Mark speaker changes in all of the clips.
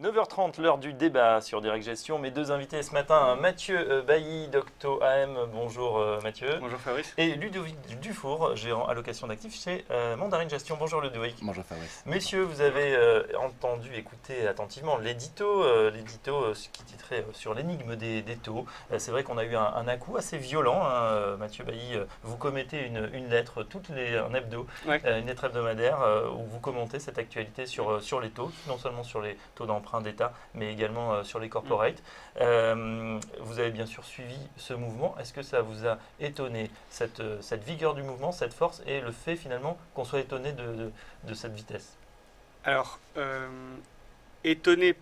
Speaker 1: 9h30, l'heure du débat sur Direct Gestion. Mes deux invités ce matin, Mathieu Bailly, Docto AM. Bonjour Mathieu.
Speaker 2: Bonjour Fabrice.
Speaker 1: Et Ludovic Dufour, gérant allocation d'actifs chez Mandarine Gestion. Bonjour Ludovic.
Speaker 3: Bonjour Fabrice.
Speaker 1: Messieurs, vous avez entendu, écouté attentivement l'édito qui titrait sur l'énigme des taux. C'est vrai qu'on a eu un à-coup assez violent. Mathieu Bailly, vous commettez une lettre, un hebdo,
Speaker 2: Ouais.
Speaker 1: une lettre hebdomadaire où vous commentez cette actualité sur les taux, non seulement sur les taux d'emprunt d'État, mais également sur les corporates. Vous avez bien sûr suivi ce mouvement. Est-ce que ça vous a étonné, cette vigueur du mouvement, cette force, et le fait finalement qu'on soit étonné de cette vitesse?
Speaker 2: Alors, étonné,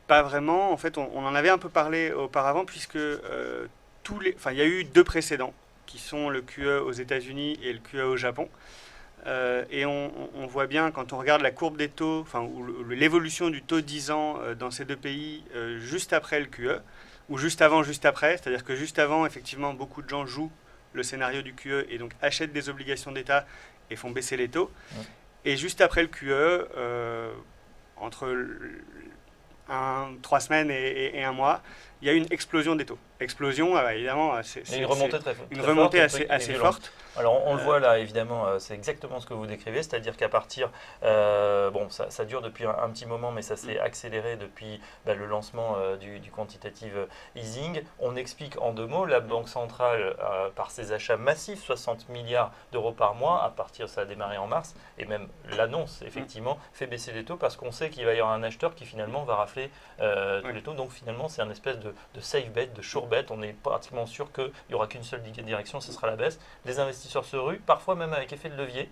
Speaker 2: pas vraiment. En fait, on en avait un peu parlé auparavant, puisque il y a eu deux précédents, qui sont le QE aux États-Unis et le QE au Japon. Et on voit bien, quand on regarde la courbe des taux, ou l'évolution du taux 10 ans dans ces deux pays, juste après le QE, ou juste avant, juste après, c'est-à-dire que juste avant, effectivement, beaucoup de gens jouent le scénario du QE et donc achètent des obligations d'État et font baisser les taux.
Speaker 1: Ouais.
Speaker 2: Et juste après le QE, entre 3 semaines et un mois, il y a eu une explosion des taux. Explosion, évidemment, c'est
Speaker 1: une remontée très
Speaker 2: une
Speaker 1: très
Speaker 2: remontée
Speaker 1: forte,
Speaker 2: assez
Speaker 1: violente.
Speaker 2: forte.
Speaker 1: Alors on le voit là, évidemment, c'est exactement ce que vous décrivez, c'est-à-dire qu'à partir, ça dure depuis un petit moment, mais ça s'est accéléré depuis le lancement du quantitative easing. On explique en deux mots, la Banque centrale, par ses achats massifs, 60 milliards d'euros par mois, à partir, ça a démarré en mars, et même l'annonce, effectivement, fait baisser les taux parce qu'on sait qu'il va y avoir un acheteur qui finalement va rafler tous les taux. Donc finalement, c'est un espèce de safe bet, de sure bet. On est pratiquement sûr qu'il n'y aura qu'une seule direction, ce sera la baisse. Les investisseurs se ruent, parfois même avec effet de levier.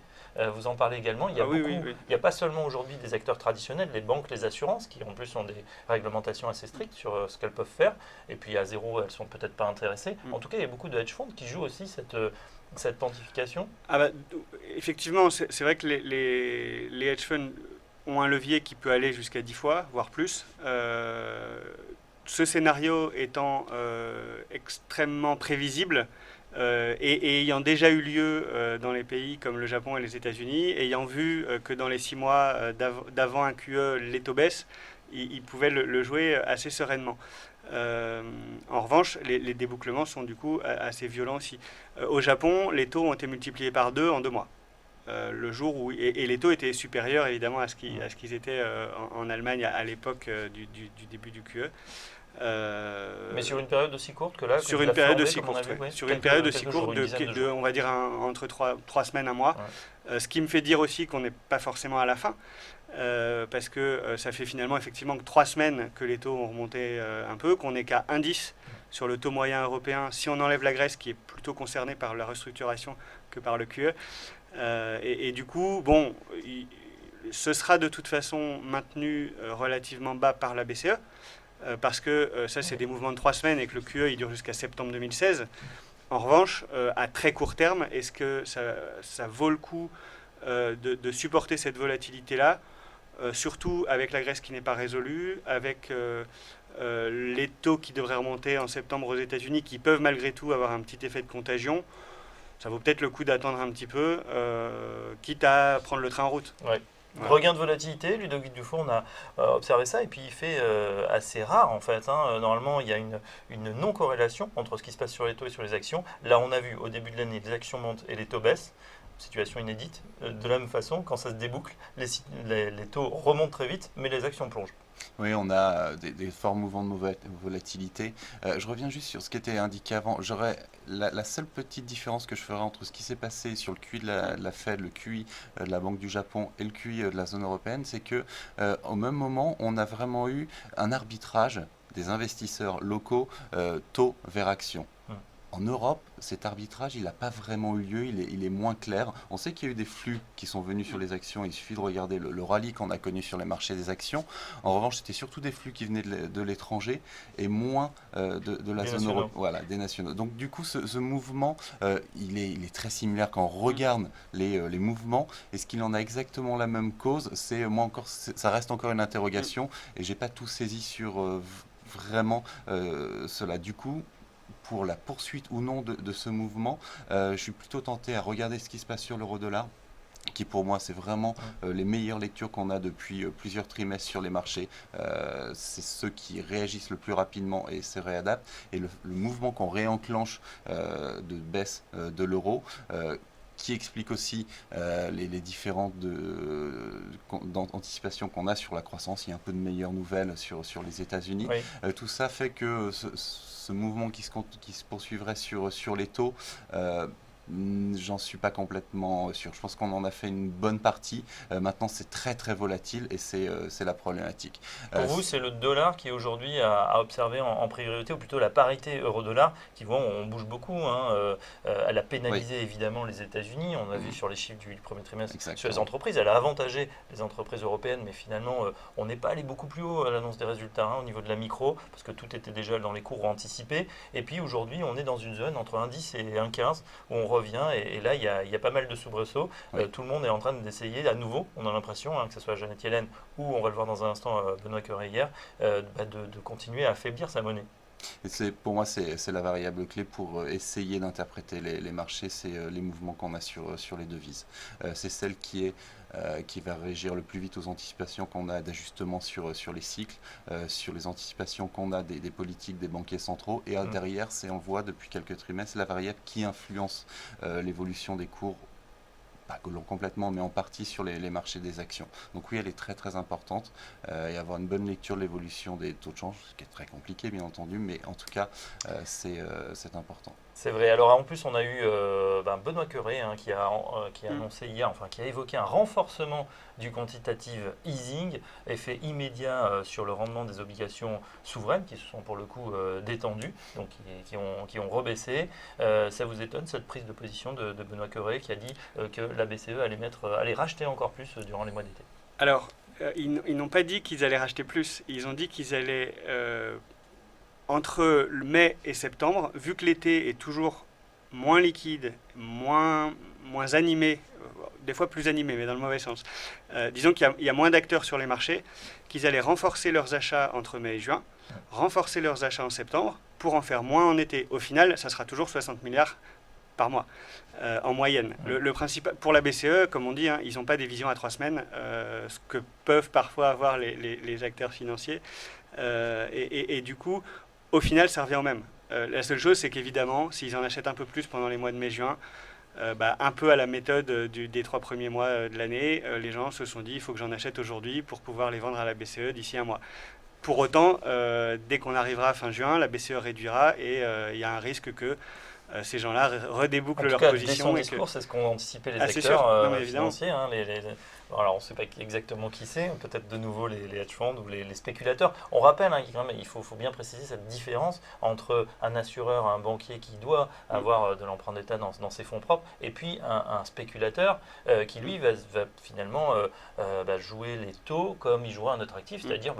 Speaker 1: Vous en parlez également. Il y a il n'y a pas seulement aujourd'hui des acteurs traditionnels, les banques, les assurances, qui en plus ont des réglementations assez strictes sur ce qu'elles peuvent faire. Et puis à zéro, elles ne sont peut-être pas intéressées. En tout cas, il y a beaucoup de hedge funds qui jouent aussi cette quantification.
Speaker 2: Effectivement, c'est vrai que les hedge funds ont un levier qui peut aller jusqu'à 10 fois, voire plus. Ce scénario étant extrêmement prévisible et ayant déjà eu lieu dans les pays comme le Japon et les États-Unis, ayant vu que dans les 6 mois d'avant un QE, les taux baissent, ils pouvaient le jouer assez sereinement. En revanche, les débouclements sont du coup assez violents aussi. Au Japon, les taux ont été multipliés par 2 en 2 mois. Le jour où et les taux étaient supérieurs évidemment à ce qu'ils étaient en Allemagne à l'époque du début du QE.
Speaker 1: Mais sur une période aussi courte que là,
Speaker 2: sur une période aussi courte, sur une période aussi courte de on va dire entre 3 semaines, un mois. Ouais. Ce qui me fait dire aussi qu'on n'est pas forcément à la fin, parce que ça fait finalement effectivement que 3 semaines que les taux ont remonté un peu, qu'on n'est qu'à 1,10 sur le taux moyen européen, si on enlève la Grèce qui est plutôt concernée par la restructuration que par le QE. Et du coup, ce sera de toute façon maintenu relativement bas par la BCE, parce que ça, c'est des mouvements de 3 semaines et que le QE, il dure jusqu'à septembre 2016. En revanche, à très court terme, est-ce que ça vaut le coup de supporter cette volatilité-là, surtout avec la Grèce qui n'est pas résolue, avec les taux qui devraient remonter en septembre aux États-Unis, qui peuvent malgré tout avoir un petit effet de contagion? Ça vaut peut-être le coup d'attendre un petit peu, quitte à prendre le train en route.
Speaker 1: Ouais. Voilà. Regain de volatilité, Ludovic Dufour, on a observé ça, et puis il fait assez rare en fait. Normalement, il y a une non-corrélation entre ce qui se passe sur les taux et sur les actions. Là, on a vu au début de l'année, les actions montent et les taux baissent. Situation inédite. De la même façon, quand ça se déboucle, les taux remontent très vite, mais les actions plongent.
Speaker 3: Oui, on a des forts mouvements de volatilité. Je reviens juste sur ce qui était indiqué avant. J'aurais la seule petite différence que je ferais entre ce qui s'est passé sur le QI de la Fed, le QI de la Banque du Japon et le QI de la zone européenne, c'est que au même moment, on a vraiment eu un arbitrage des investisseurs locaux taux vers action. En Europe, cet arbitrage, il n'a pas vraiment eu lieu, il est moins clair. On sait qu'il y a eu des flux qui sont venus sur les actions, il suffit de regarder le rallye qu'on a connu sur les marchés des actions. En revanche, c'était surtout des flux qui venaient de l'étranger et moins de la zone européenne, voilà, des nationaux. Donc du coup, ce mouvement, il est très similaire quand on regarde les mouvements. Est-ce qu'il en a exactement la même cause? Ça reste encore une interrogation et j'ai pas tout saisi sur vraiment cela. Du coup, pour la poursuite ou non de ce mouvement, je suis plutôt tenté à regarder ce qui se passe sur l'euro-dollar qui pour moi, c'est vraiment les meilleures lectures qu'on a depuis plusieurs trimestres sur les marchés. C'est ceux qui réagissent le plus rapidement et se réadaptent. Et le mouvement qu'on réenclenche de baisse de l'euro, qui explique aussi les différentes anticipations qu'on a sur la croissance. Il y a un peu de meilleures nouvelles sur les États-Unis. Oui. Tout ça fait que ce mouvement qui se poursuivrait sur les taux, j'en suis pas complètement sûr. Je pense qu'on en a fait une bonne partie. Maintenant, c'est très très volatile et c'est la problématique.
Speaker 1: Pour vous, c'est le dollar qui est aujourd'hui à observer en priorité, ou plutôt la parité euro-dollar, qui voit, on bouge beaucoup. Elle a pénalisé évidemment les États-Unis. On a vu sur les chiffres du premier trimestre sur les entreprises. Elle a avantagé les entreprises européennes, mais finalement, on n'est pas allé beaucoup plus haut à l'annonce des résultats au niveau de la micro, parce que tout était déjà dans les cours anticipés. Et puis aujourd'hui, on est dans une zone entre 1,10 et 1,15 où on revient, et là il y a pas mal de soubresauts. Tout le monde est en train d'essayer à nouveau, on a l'impression, que ce soit Janet Yellen ou on va le voir dans un instant Benoît Cœuré hier, de continuer à affaiblir sa monnaie.
Speaker 3: Et pour moi, c'est la variable clé pour essayer d'interpréter les marchés, c'est les mouvements qu'on a sur les devises. C'est celle qui va régir le plus vite aux anticipations qu'on a d'ajustement sur les cycles, sur les anticipations qu'on a des politiques des banquiers centraux. Et derrière, on voit depuis quelques trimestres la variable qui influence l'évolution des cours, pas complètement, mais en partie sur les marchés des actions. Donc oui, elle est très très importante, et avoir une bonne lecture de l'évolution des taux de change, ce qui est très compliqué bien entendu, mais en tout cas c'est important.
Speaker 1: C'est vrai. Alors en plus, on a eu Benoît Cœuré qui a annoncé hier, qui a évoqué un renforcement du quantitative easing, effet immédiat sur le rendement des obligations souveraines qui se sont pour le coup détendues, donc qui ont rebaissé. Ça vous étonne cette prise de position de Benoît Cœuré qui a dit que la BCE allait racheter encore plus durant les mois d'été?
Speaker 2: Alors, ils n'ont pas dit qu'ils allaient racheter plus. Ils ont dit qu'ils allaient entre mai et septembre, vu que l'été est toujours moins liquide, moins animé, des fois plus animé, mais dans le mauvais sens, disons qu'il y a moins d'acteurs sur les marchés, qu'ils allaient renforcer leurs achats entre mai et juin, renforcer leurs achats en septembre, pour en faire moins en été. Au final, ça sera toujours 60 milliards par mois, en moyenne. Le principal, pour la BCE, comme on dit, ils n'ont pas des visions à 3 semaines, ce que peuvent parfois avoir les acteurs financiers. Et du coup, au final, ça revient au même. La seule chose, c'est qu'évidemment, s'ils en achètent un peu plus pendant les mois de mai-juin, un peu à la méthode des 3 premiers mois de l'année, les gens se sont dit il faut que j'en achète aujourd'hui pour pouvoir les vendre à la BCE d'ici un mois. Pour autant, dès qu'on arrivera à fin juin, la BCE réduira et il y a un risque que ces gens-là redébouclent leur position.
Speaker 1: Dès son discours, c'est ce qu'ont anticipé les acteurs financiers. Alors, on ne sait pas exactement qui c'est, peut-être de nouveau les hedge funds ou les spéculateurs. On rappelle, il faut bien préciser cette différence entre un assureur, un banquier qui doit avoir de l'emprunt d'État dans ses fonds propres, et puis un spéculateur qui, lui, va finalement jouer les taux comme il jouera un autre actif, c'est-à-dire,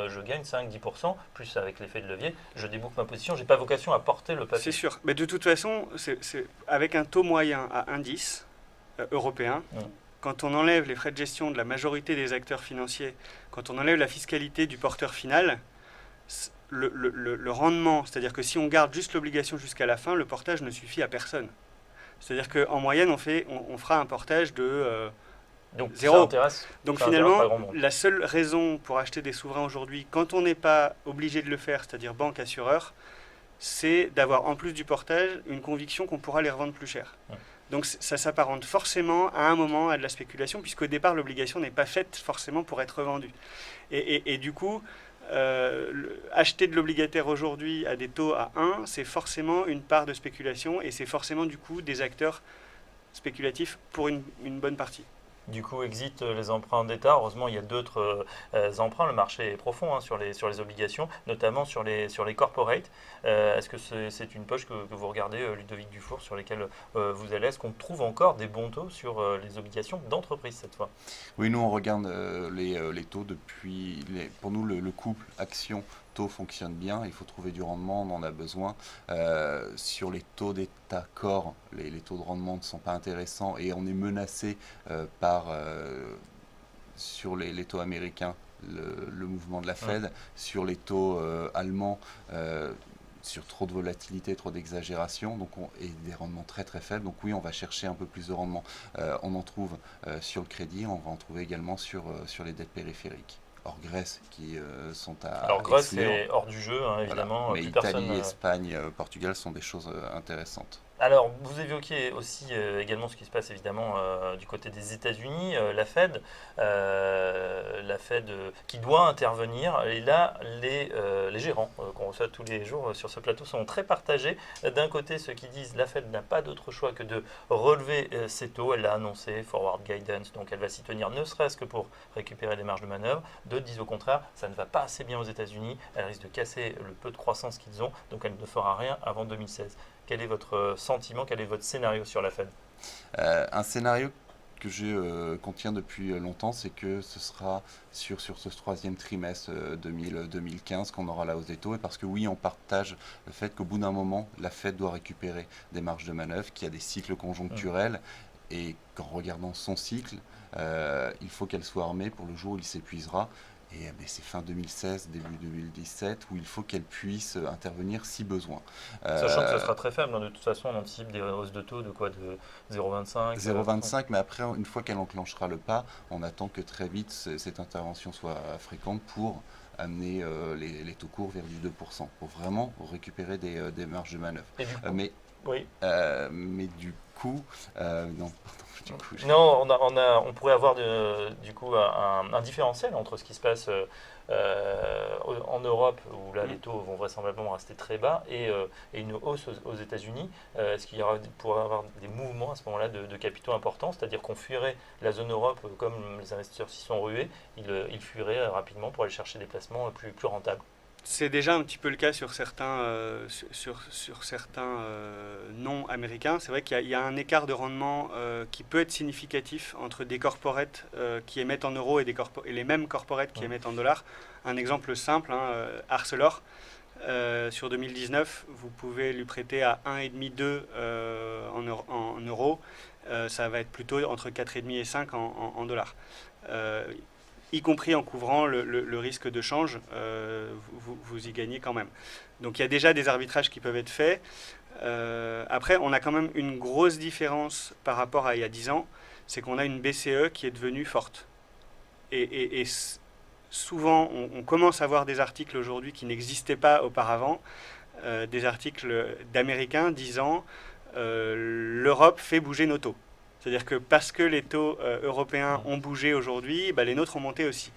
Speaker 1: je gagne 5-10%, plus avec l'effet de levier, je déboucle ma position, je n'ai pas vocation à porter le papier.
Speaker 2: C'est sûr, mais de toute façon, c'est avec un taux moyen à 1,10 européen, quand on enlève les frais de gestion de la majorité des acteurs financiers, quand on enlève la fiscalité du porteur final, le rendement, c'est-à-dire que si on garde juste l'obligation jusqu'à la fin, le portage ne suffit à personne. C'est-à-dire qu'en moyenne, on fera un portage de
Speaker 1: donc,
Speaker 2: 0. Donc finalement, la seule raison pour acheter des souverains aujourd'hui, quand on n'est pas obligé de le faire, c'est-à-dire banque, assureur, c'est d'avoir en plus du portage une conviction qu'on pourra les revendre plus cher. Donc ça s'apparente forcément à un moment à de la spéculation, puisqu'au départ, l'obligation n'est pas faite forcément pour être revendue. Et du coup, acheter de l'obligataire aujourd'hui à des taux à 1, c'est forcément une part de spéculation, et c'est forcément du coup des acteurs spéculatifs pour une bonne partie.
Speaker 1: Du coup, exit les emprunts d'État. Heureusement, il y a d'autres emprunts. Le marché est profond sur les obligations, notamment sur les corporates. Est-ce que c'est une poche que vous regardez, Ludovic Dufour, sur lesquelles vous allez? Est-ce qu'on trouve encore des bons taux sur les obligations d'entreprise cette fois?
Speaker 3: Oui, nous, on regarde les taux depuis... Pour nous, le couple action-taux fonctionne bien. Il faut trouver du rendement, on en a besoin. Sur les taux d'État corps, les taux de rendement ne sont pas intéressants et on est menacé sur les taux américains, le mouvement de la Fed. Sur les taux allemands, sur trop de volatilité, trop d'exagération, et des rendements très très faibles. Donc oui, on va chercher un peu plus de rendement. On en trouve sur le crédit, on va en trouver également sur les dettes périphériques. Hors Grèce, qui sont à
Speaker 1: Alors Grèce, c'est hors du jeu, hein, évidemment.
Speaker 3: Voilà. Mais Italie, Espagne, Portugal sont des choses intéressantes.
Speaker 1: Alors, vous évoquiez aussi également ce qui se passe évidemment du côté des États-Unis, la Fed qui doit intervenir. Et là, les gérants qu'on reçoit tous les jours sur ce plateau sont très partagés. D'un côté, ceux qui disent la Fed n'a pas d'autre choix que de relever ses taux. Elle l'a annoncé, forward guidance, donc elle va s'y tenir ne serait-ce que pour récupérer des marges de manœuvre. D'autres disent au contraire, ça ne va pas assez bien aux États-Unis. Elle risque de casser le peu de croissance qu'ils ont, donc elle ne fera rien avant 2016. Quel est votre sentiment, quel est votre scénario sur la Fed?
Speaker 3: Un scénario que je contiens depuis longtemps, c'est que ce sera sur ce troisième trimestre 2015 qu'on aura la hausse des taux. Et parce que oui, on partage le fait qu'au bout d'un moment, la Fed doit récupérer des marges de manœuvre, qu'il y a des cycles conjoncturels. Et qu'en regardant son cycle, il faut qu'elle soit armée pour le jour où il s'épuisera. Et c'est fin 2016, début 2017, où il faut qu'elle puisse intervenir si besoin.
Speaker 1: Sachant que ce sera très faible, hein, de toute façon, on anticipe des hausses de taux de quoi, de 0,25
Speaker 3: 0,25, mais après, une fois qu'elle enclenchera le pas, on attend que très vite cette intervention soit fréquente pour amener les taux courts vers du 2%, pour vraiment récupérer des marges de manœuvre. Mais du coup, non,
Speaker 1: non, on pourrait avoir du coup un différentiel entre ce qui se passe en Europe, où là les taux vont vraisemblablement rester très bas, et une hausse aux États-Unis. Est-ce qu'il pourrait y avoir des mouvements à ce moment-là de capitaux importants, c'est-à-dire qu'on fuirait la zone Europe, comme les investisseurs s'y sont rués, ils fuiraient rapidement pour aller chercher des placements plus rentables?
Speaker 2: C'est déjà un petit peu le cas sur certains, non américains. C'est vrai qu'il y a un écart de rendement qui peut être significatif entre des corporates qui émettent en euros et les mêmes corporates qui émettent en dollars. Un exemple simple, Arcelor, sur 2019, vous pouvez lui prêter à 1,5-2 en euros. Ça va être plutôt entre 4,5 et 5 en dollars. Y compris en couvrant le risque de change, vous y gagnez quand même. Donc il y a déjà des arbitrages qui peuvent être faits. Après, on a quand même une grosse différence par rapport à il y a 10 ans, c'est qu'on a une BCE qui est devenue forte. Et souvent, on commence à voir des articles aujourd'hui qui n'existaient pas auparavant, des articles d'Américains disant l'Europe fait bouger nos taux. C'est-à-dire que parce que les taux européens ont bougé aujourd'hui, les nôtres ont monté aussi.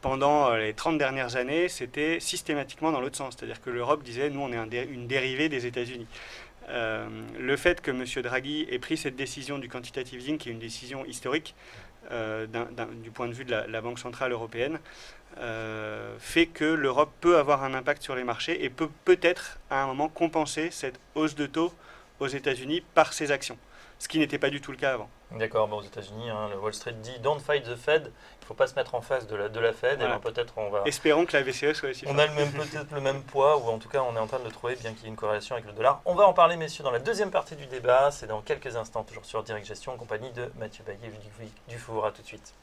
Speaker 2: Pendant les 30 dernières années, c'était systématiquement dans l'autre sens. C'est-à-dire que l'Europe disait, nous, on est une dérivée des États-Unis. Le fait que M. Draghi ait pris cette décision du quantitative easing, qui est une décision historique du point de vue de la Banque centrale européenne, fait que l'Europe peut avoir un impact sur les marchés et peut peut-être à un moment compenser cette hausse de taux aux États-Unis par ses actions. Ce qui n'était pas du tout le cas avant.
Speaker 1: D'accord, aux États-Unis, le Wall Street dit « Don't fight the Fed », il ne faut pas se mettre en face de la Fed,
Speaker 2: voilà.
Speaker 1: Et alors peut-être on va...
Speaker 2: Espérons que la BCE soit aussi
Speaker 1: forte. On a peut-être le même poids, ou en tout cas on est en train de le trouver, bien qu'il y ait une corrélation avec le dollar. On va en parler, messieurs, dans la deuxième partie du débat, c'est dans quelques instants, toujours sur Direct Gestion, en compagnie de Mathieu Bailly et Dufour. À tout de suite.